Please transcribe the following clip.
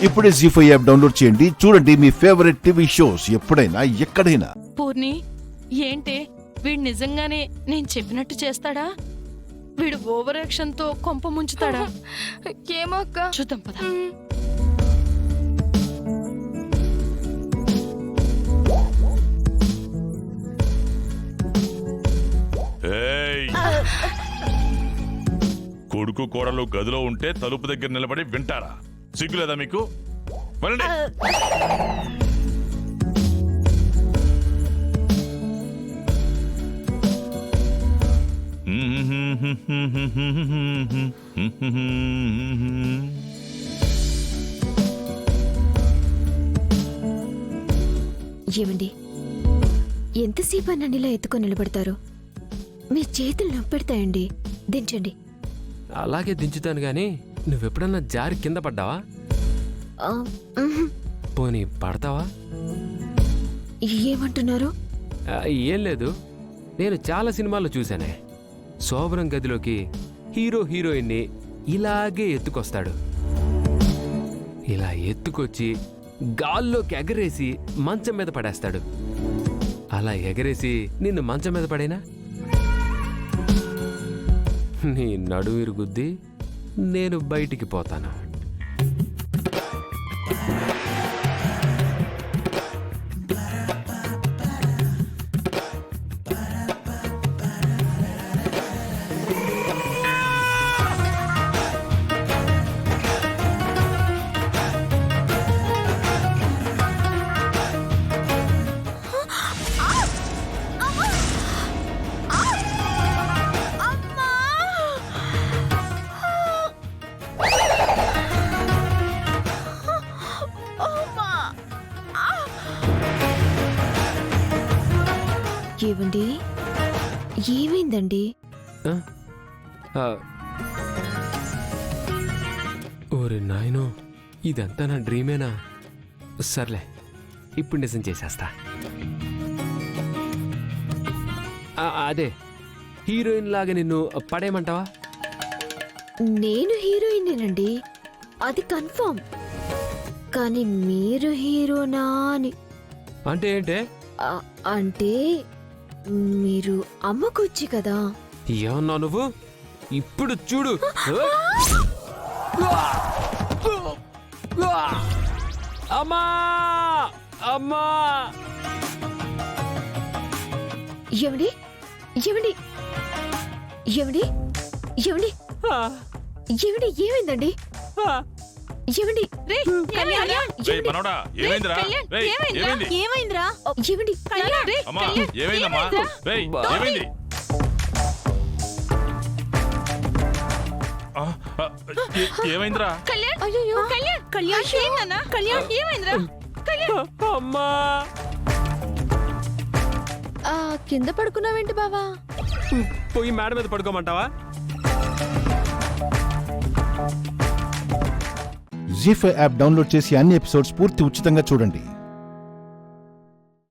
ఇప్పుడే జీ5 app download చేయండి. చూడండి మీ ఫేవరెట్ టీవీ షోస్ ఎప్పుడైనా ఎక్కడైనా. పూర్ణి, ఏంటి వీడు నిజంగానే నేను చెప్పినట్టు చేస్తాడా? వీడు ఓవర్ యాక్షన్ తో కొంప ముంచుతాడా? ఏమో అక్క, చూద్దాం పద. కొడుకు కోడలు గదిలో ఉంటే తలుపు దగ్గర నిలబడి వింటారా? సిగ్గులేదా మీకు? వెళ్ళండి. ఏమండి, ఎంతసేపు నన్ను ఇలా ఎత్తుకొని నిలబడతారు? మీ చేతులు నొప్పెడతాయండి. దించండి. అలాగే దించుతాను గాని నువ్వెప్పుడన్నా జారి కింద పడ్డావా? పోనీ పడతావా? ఏమంటున్నారు? ఏం లేదు, నేను చాలా సినిమాల్లో చూశానే. శోభనం గదిలోకి హీరో హీరోయిన్ని ఇలాగే ఎత్తుకొస్తాడు. ఇలా ఎత్తుకొచ్చి గాల్లోకి ఎగరేసి మంచం మీద పడేస్తాడు. అలా ఎగరేసి నిన్ను మంచం మీద పడేనా నీ నడువిరు గుద్ది నేను బయటికి పోతాను. ఏవండి, ఏమైందండి? ఓరే నాయనో, ఇదంతా నా డ్రీమేనా? సర్లే, ఇప్పుడు నిజం చేసేస్తా. అదే హీరోయిన్ లాగా నిన్ను పడేయమంటావా? నేను హీరోయినేనండి, అది కన్ఫర్మ్. కానీ మీరు హీరోనా అని. అంటే ఏంటే? అంటే మీరు అమ్మకొచ్చి కదా. ఏమన్నావు నువ్వు? ఇప్పుడు చూడు. అమ్మా అమ్మా! ఏమండి, ఏమండి, ఏమండి, ఏమండి, ఏమండి, ఏమైందండి? ఏమండి, మనోడా, ఏమైందిరా? ఏమైంది? ఏమైందిరా? ఏమండి, అమ్మా, ఏమైందమ్మా? ఏమైంది? ఏమైందిరా? అయ్యో, కళ్యాణ్ ఏమైందిరా? అమ్మా! కింద పడుకున్నావేంటి బావా? పోయి మేడ మీద పడుకోమంటావా? జీ5 యాప్ డౌన్లోడ్ చేసి అన్ని ఎపిసోడ్స్ పూర్తి ఉచితంగా చూడండి.